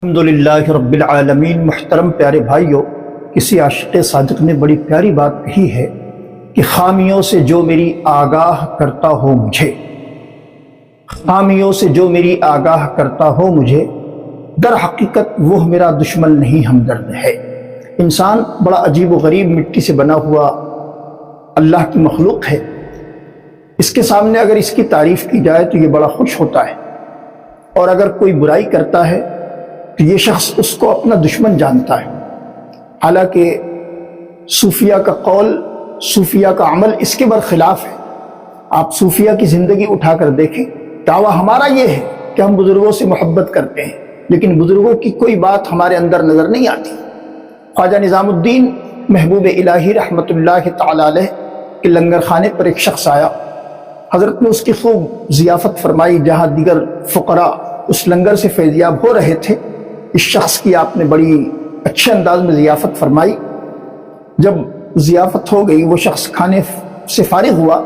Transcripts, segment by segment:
الحمدللہ رب العالمین۔ محترم پیارے بھائیوں، کسی عاشق صادق نے بڑی پیاری بات کہی ہے کہ خامیوں سے جو میری آگاہ کرتا ہو مجھے، خامیوں سے جو میری آگاہ کرتا ہو مجھے، در حقیقت وہ میرا دشمن نہیں ہمدرد ہے۔ انسان بڑا عجیب و غریب مٹی سے بنا ہوا اللہ کی مخلوق ہے۔ اس کے سامنے اگر اس کی تعریف کی جائے تو یہ بڑا خوش ہوتا ہے، اور اگر کوئی برائی کرتا ہے تو یہ شخص اس کو اپنا دشمن جانتا ہے۔ حالانکہ صوفیہ کا قول، صوفیہ کا عمل اس کے برخلاف ہے۔ آپ صوفیہ کی زندگی اٹھا کر دیکھیں، دعویٰ ہمارا یہ ہے کہ ہم بزرگوں سے محبت کرتے ہیں، لیکن بزرگوں کی کوئی بات ہمارے اندر نظر نہیں آتی۔ خواجہ نظام الدین محبوب الہی رحمۃ اللہ تعالی علیہ کے لنگر خانے پر ایک شخص آیا۔ حضرت نے اس کی خوب ضیافت فرمائی، جہاں دیگر فقراء اس لنگر سے فیضیاب ہو رہے تھے، اس شخص کی آپ نے بڑی اچھے انداز میں ضیافت فرمائی۔ جب ضیافت ہو گئی، وہ شخص کھانے سے فارغ ہوا،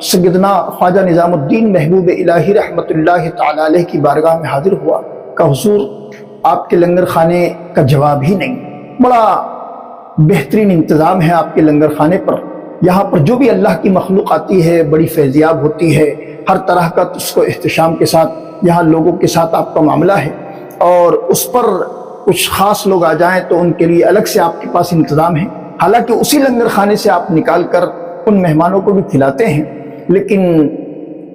سیدنا خواجہ نظام الدین محبوب الہی رحمۃ اللہ تعالی علیہ کی بارگاہ میں حاضر ہوا کہ حضور، آپ کے لنگر خانے کا جواب ہی نہیں، بڑا بہترین انتظام ہے آپ کے لنگر خانے پر، یہاں پر جو بھی اللہ کی مخلوق آتی ہے بڑی فیضیاب ہوتی ہے، ہر طرح کا اس کو احتشام کے ساتھ یہاں لوگوں کے ساتھ آپ کا معاملہ ہے، اور اس پر کچھ خاص لوگ آ جائیں تو ان کے لیے الگ سے آپ کے پاس انتظام ہے۔ حالانکہ اسی لنگر خانے سے آپ نکال کر ان مہمانوں کو بھی کھلاتے ہیں، لیکن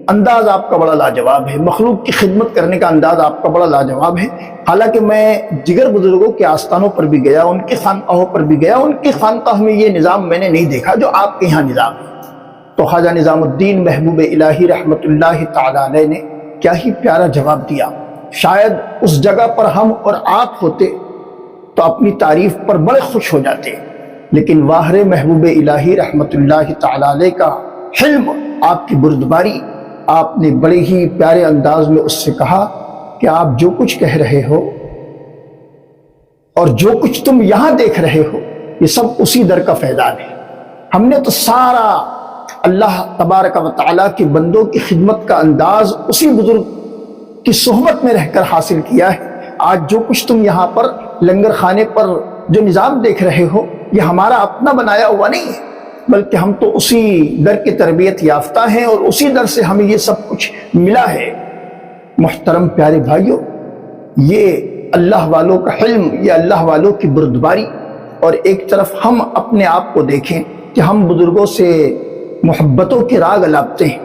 انداز آپ کا بڑا لاجواب ہے، مخلوق کی خدمت کرنے کا انداز آپ کا بڑا لاجواب ہے۔ حالانکہ میں دیگر بزرگوں کے آستانوں پر بھی گیا، ان کی خانقاہوں پر بھی گیا، ان کی خانقاہ میں یہ نظام میں نے نہیں دیکھا جو آپ کے یہاں نظام ہے۔ تو خواجہ نظام الدین محبوب الہی رحمۃ اللہ تعالی علیہ نے کیا ہی پیارا جواب دیا۔ شاید اس جگہ پر ہم اور آپ ہوتے تو اپنی تعریف پر بڑے خوش ہو جاتے، لیکن واہر محبوب الہی رحمۃ اللہ تعالی علیہ کا حلم، آپ کی بردباری، آپ نے بڑے ہی پیارے انداز میں اس سے کہا کہ آپ جو کچھ کہہ رہے ہو اور جو کچھ تم یہاں دیکھ رہے ہو، یہ سب اسی در کا فیضان ہے۔ ہم نے تو سارا اللہ تبارک و تعالیٰ کے بندوں کی خدمت کا انداز اسی بزرگ کی صحبت میں رہ کر حاصل کیا ہے۔ آج جو کچھ تم یہاں پر لنگر خانے پر جو نظام دیکھ رہے ہو، یہ ہمارا اپنا بنایا ہوا نہیں ہے، بلکہ ہم تو اسی در کی تربیت یافتہ ہیں اور اسی در سے ہمیں یہ سب کچھ ملا ہے۔ محترم پیارے بھائیوں، یہ اللہ والوں کا حلم، یہ اللہ والوں کی بردباری، اور ایک طرف ہم اپنے آپ کو دیکھیں کہ ہم بزرگوں سے محبتوں کے راگ الاپتے ہیں،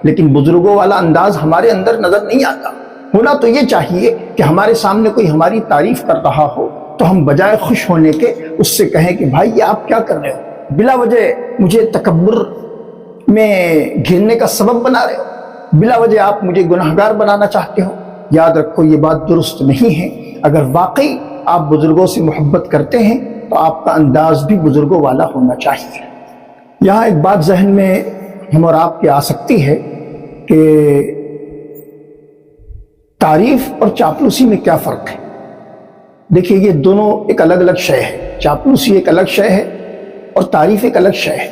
لیکن بزرگوں والا انداز ہمارے اندر نظر نہیں آتا۔ ہونا تو یہ چاہیے کہ ہمارے سامنے کوئی ہماری تعریف کر رہا ہو تو ہم بجائے خوش ہونے کے اس سے کہیں کہ بھائی یہ آپ کیا کر رہے ہو، بلا وجہ مجھے تکبر میں گھیرنے کا سبب بنا رہے ہو، بلا وجہ آپ مجھے گناہگار بنانا چاہتے ہو۔ یاد رکھو، یہ بات درست نہیں ہے۔ اگر واقعی آپ بزرگوں سے محبت کرتے ہیں تو آپ کا انداز بھی بزرگوں والا ہونا چاہیے۔ یہاں ایک بات ذہن میں ہم اور آپ کی آ سکتی ہے کہ تعریف اور چاپلوسی میں کیا فرق ہے؟ دیکھیے، یہ دونوں ایک الگ الگ شے ہے۔ چاپلوسی ایک الگ شے ہے اور تعریف ایک الگ شے ہے۔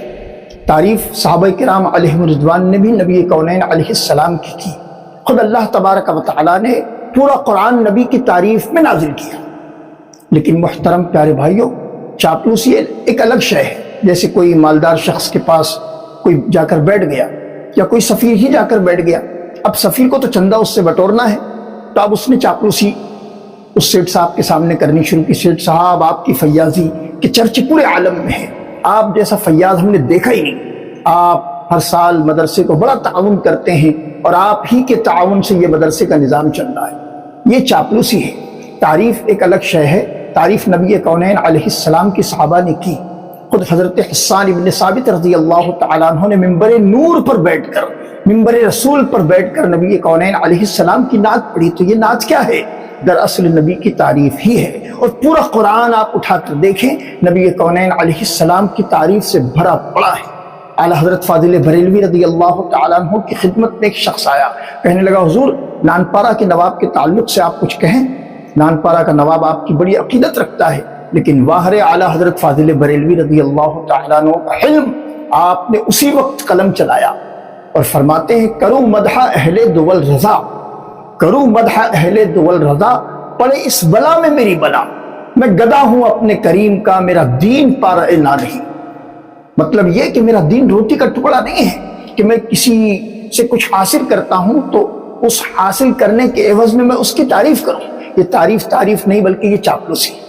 تعریف صحابہ کرام علیہم رضوان نے بھی نبی کونین علیہ السلام کی خود اللہ تبارک و تعالیٰ نے پورا قرآن نبی کی تعریف میں نازل کیا۔ لیکن محترم پیارے بھائیوں، چاپلوسی ایک الگ شے ہے۔ جیسے کوئی مالدار شخص کے پاس کوئی جا کر بیٹھ گیا، یا کوئی سفیر ہی جا کر بیٹھ گیا، اب سفیر کو تو چندہ اس سے بٹورنا ہے، تو اب اس نے چاپلوسی اس سیٹ صاحب کے سامنے کرنی شروع کی۔ سیٹ صاحب، آپ کی فیاضی کے چرچے پورے عالم میں ہیں، آپ جیسا فیاض ہم نے دیکھا ہی نہیں، آپ ہر سال مدرسے کو بڑا تعاون کرتے ہیں اور آپ ہی کے تعاون سے یہ مدرسے کا نظام چل رہا ہے۔ یہ چاپلوسی ہے۔ تعریف ایک الگ شے ہے۔ تعریف نبی کونین علیہ السلام کی صحابہ نے کی۔ خود حضرت حسان ابن ثابت رضی اللہ تعالیٰ عنہ نے ممبر نور پر بیٹھ کر، ممبر رسول پر بیٹھ کر نبی کونین علیہ السلام کی نعت پڑھی۔ تو یہ نعت کیا ہے؟ دراصل نبی کی تعریف ہی ہے، اور پورا قرآن آپ اٹھا کر دیکھیں، نبی کونین علیہ السلام کی تعریف سے بھرا پڑا ہے۔ اعلیٰ حضرت فاضل بریلوی رضی اللہ تعالیٰ عنہ کی خدمت میں ایک شخص آیا، کہنے لگا حضور، نانپارہ کے نواب کے تعلق سے آپ کچھ کہیں۔ نانپارہ کا نواب آپ کی بڑی عقیدت رکھتا ہے، لیکن واہر اعلیٰ حضرت فاضل بریلوی رضی اللہ تعالیٰ عنہ کا حلم، آپ نے اسی وقت قلم چلایا اور فرماتے ہیں، کرو مدح اہل دول رضا، کرو مدح اہل دول رضا، پڑے اس بلا میں میری بلا، میں گدا ہوں اپنے کریم کا، میرا دین پارا نہ نہیں۔ مطلب یہ کہ میرا دین روٹی کا ٹکڑا نہیں ہے کہ میں کسی سے کچھ حاصل کرتا ہوں تو اس حاصل کرنے کے عوض میں اس کی تعریف کروں۔ یہ تعریف نہیں بلکہ یہ چاپلوسی۔